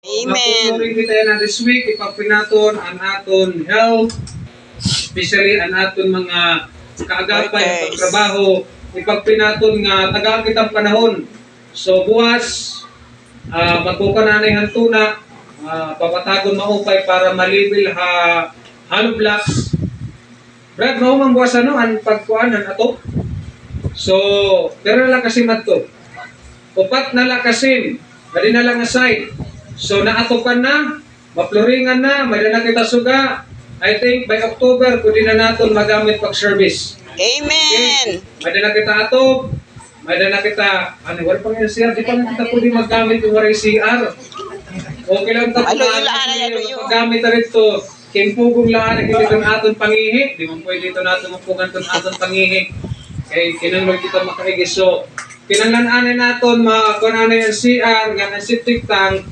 Amen. Mapunurin kita na this week, ipagpinaton ang aton health, especially ang aton mga kaagapay ng pagtrabaho, ipagpinaton nga tagaan kitang panahon. So buwas, magkukananay hantuna, papatagon maupay para malibil hollow blocks. Brad, maumang buwas ano, ang pagkuanan ato. So, pero na lang kasi matto. Upat na lang kasi, dali na lang aside. So, naatokan na, mapluringan na, may na kita suga. I think by October, pwede na natin magamit pag-service. Amen. Okay? May na kita atop, may na kita, wala pang yung CR, di pa na kita pwede magamit yung waray CR. Okay lang ito, magamit na rin ito. Kimpugong laan, nakita ng aton pangihi. Di man pwede ito natin mapugan ng aton pangihi. Okay, kinangloy kita makaigis. So, kinanglanaanin natin, makunanay ang CR, nga ng septic tank,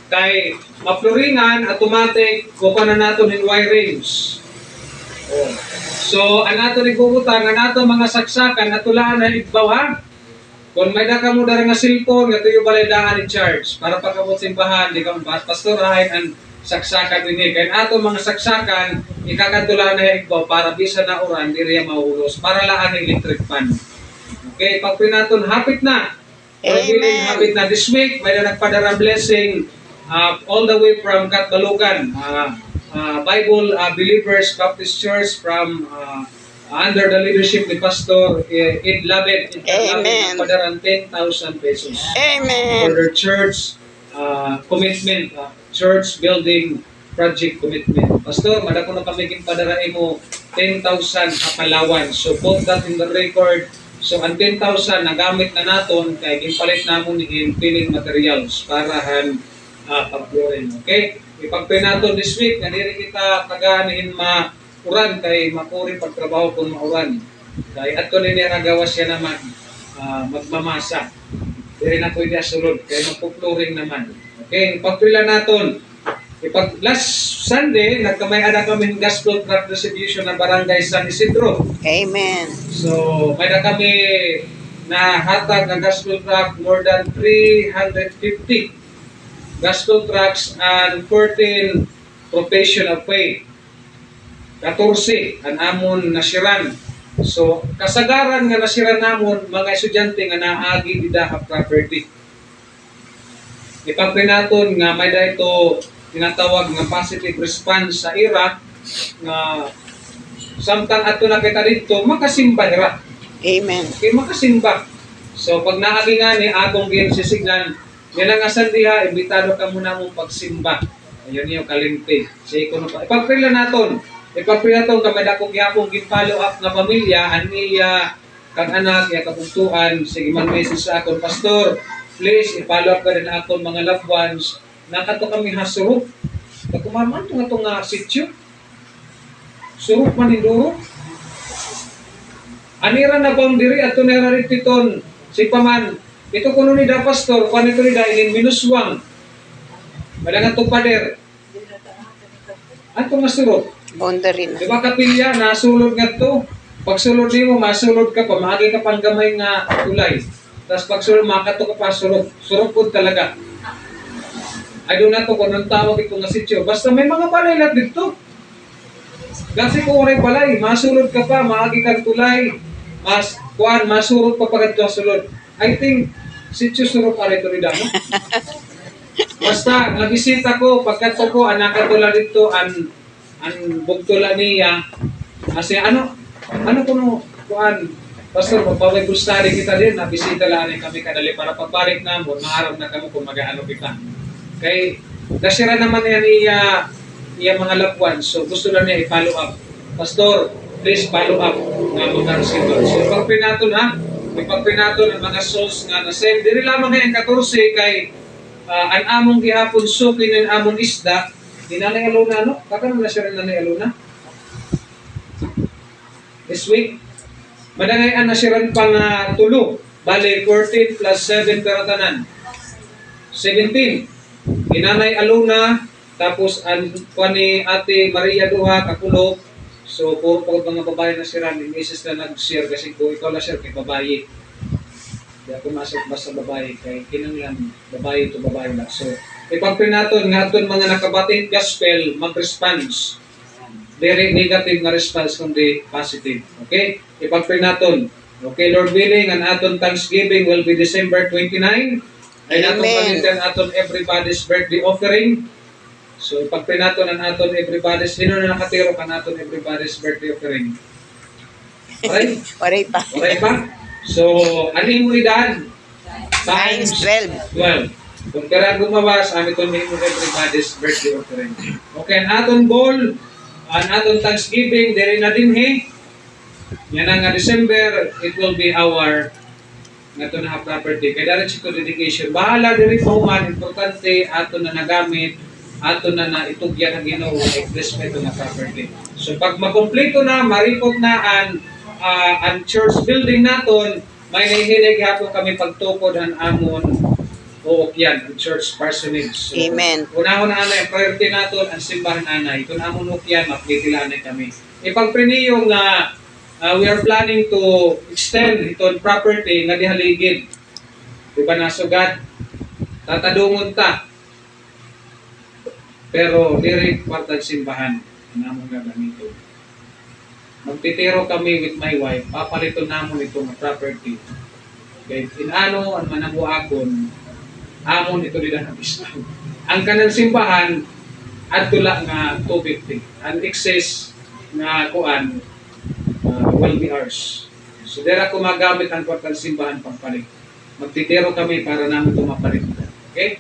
kay mapluringan, automatic, kuha na natin in wirings. Oh. So, ang nato nagbubutan, ang nato mga saksakan, natulaan na igbaw ha. Kung may daka mo darang nga cellphone, ito yung balaydahan in charge. Para pagkabot simbahan, di ka pastorahin ang saksakan din. Kaya ato mga saksakan, ikakatulaan na igbaw para bisa na oran, di rin mahulos. Para laan ang electric fan. Okay, pag pinaton, hapit na. Amen. Hapit na this week, may na nagpadara blessing all the way from Katbalugan, Bible Believers Baptist Church from under the leadership ni Pastor Ed Labet. Amen. Nagpadaran 10,000 pesos Amen. for their church commitment, church building project commitment. Pastor, madako na kami padarain mo 10,000 kapalawan. So put that in the record. So ang 10,000 nagamit na naton kay gipalit namon in filling materials para pag-florin. Okay? Ipagpinaton this week, naniri kita taganihin mauran kay mapuri pagtrabaho kung mauran. Kay ato ni nagawas siya naman magmamasa. Diri na pwede asulod kay magpupluring naman. Okay? Ipagpila naton. Last Sunday, nagkamay-ada kami ng gospel truck distribution ng barangay San Isidro. Amen. So, may na kami na hatag ng gospel truck more than 350 gospel trucks and 14 professional pay. 14 ang amon nasiran. So, kasagaran nga nasiran namon mga estudyante nga naagi dida property. Ipagpinaton nga may dayto tinatawag nga positive response sa Iraq nga samtang ato na kita dito makasimba ira. Amen. Okay, makasimba. So pag naagi nga ni atong ginsisignan, yan ang asan diha, imbitado ka muna mong pagsimba. Ayun yung kalimpi. Say ko pa. Ipagpila naton. Ipagpila naton kamay dakong gyapon gin-follow up nga pamilya aniya kang anak ya kabugtuan sige man message sa akon, Pastor, please i-follow up ka rin akon mga loved ones. Nakato kami hasurok. Pagkumaman ito nga sityo. Surok maninduro. Anira na boundary at tunera rin titon. Si Paman, ito kuno ni da Pastor, kung ito ni da inin minuswang. Madangan itong pader. Ato nga surok. Boundary na. Diba kapilya, nasulod nga ito. Pag sulod mo, masulod ka pa, maagi ka pang gamay nga tulay. Tapos pag sulod, makato ka pa, surok. Surok po talaga. I do not know kung anong tawag ito nga sityo. Basta may mga balay lang dito. Kasi kung oray balay, masulod ka pa, maagi kang tulay, masurod pa pagkat ka sulod. I think, sityo surok pa rin ito ni Damo. Basta, nabisita ko, pagkat ko, anak katula dito, ang bugtula niya. Kasi ano kuan, Pastor, magpaway study kita din, nabisita lang kami kadali para pagbalik na mo, maharap na kami kung mag-ano kita. Kay nasira naman yan iya mga loved ones. So gusto na niya i-follow up. Pastor, please follow up nga mga receiver. So ipagpinaton ha. Ipagpinaton ang mga souls nga na-save. Diri lamang ngayong 14 kay ang among gihapon sukin ng among isda. Di na nang aluna, no? Baka naman na siya rin na nang aluna. This week, madangay na siya rin pang tulo. Bale, 14 plus 7 pero tanan. 17. Inanay Aluna, tapos ang ni Ate Maria Duha, Kakulog. So, puro pagod mga babae na siya rin. Misis na nag-share kasi kung ikaw na share kay babae. Di ako masok basta babae. Kay kinang lang, babae to babae lang. So, ipagprin naton nga aton mga nakabatid gospel mag-response. Very negative nga response kundi positive. Okay? Ipagprin naton. Okay, Lord willing, ang aton Thanksgiving will be December 29. Ay naton palitan aton everybody's birthday offering. So, ipagprin naton ang aton everybody's, sino na nakatiro ka naton everybody's birthday offering? Alright? Waray pa. Okay ba? So, ano mo idan? Times 12. 12. Kung kaya gumawas, amin ito may everybody's birthday offering. Okay, ang aton goal, ang aton Thanksgiving, diri na din yan ang December, it will be our nga ito na property. Kaya dahil ito dedication, bahala diri po man, importante, ato na nagamit, ato na itugyan ang Ginoo, investment ito na property. So pag makompleto na, maripot na ang church building naton, may nahihilig hapon kami pagtukod ang amon o ukyan, ang church parsonage. So, Amen. Unahon na anay, priority naton ang simbahan anay. Ito na amon ukyan, mapitilaan kami. Ipagpriniyong na we are planning to extend itong property nga dihaligid. Diba nasugad? Tatadungon ta. Pero diri kwartag simbahan. Namon nga ganito. Magtitiro kami with my wife. Papalito namon itong property. Okay. Inano ang manabuakon. Amon ito nila na Islam. Ang kanang simbahan at tula nga 250. Ang excess nga kuan will be ours. So, dera ko magamit ang kwartang simbahan pagpalit. Magtitiro kami para namin ito mapalit. Okay?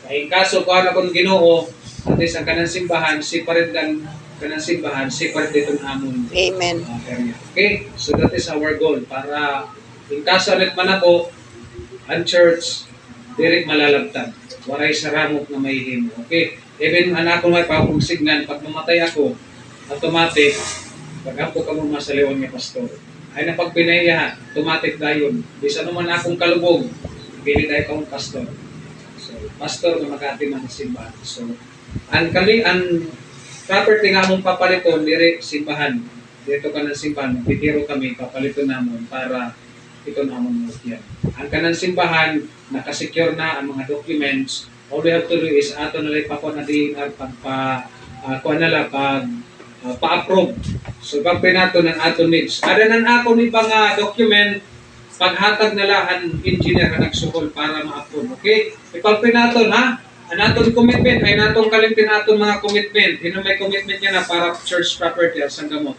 Kaya kaso, kung ano kung Ginoo, at least ang kanang simbahan, separate lang kanang simbahan, separate dito ng amon. Amen. Area. Okay? So, that is our goal. Para, in kaso ulit man ako, ang church, direct malalabtan. Waray sa ramok na may himo. Okay? Even anak ko may papagsignan, pag mamatay ako, automatic, pag-apo ka mo masaliwan niya, pastor. Ay napagpinayahan, automatic dayon. Bisa naman akong kalubog, pili tayo ka mong pastor. So, pastor na mag-ati man sa simbahan. So, ang property nga mong papaliton, dire simbahan. Dito ka ng simbahan, magtitiro kami, papaliton namon para ito namon mo yan. Ang kanang simbahan, nakasecure na ang mga documents. All we have to do is ato na lang pakunatin at pa-approve. So, pagpin nato ng ato needs. Ada ng ako ni mga document, paghatag na lang ang engineer na nagsuhol para ma-approve. Okay? Ipagpin nato, ha? Ang atong commitment, ay natong kalimpin atong mga commitment. May commitment niya na para church property at sanggamot.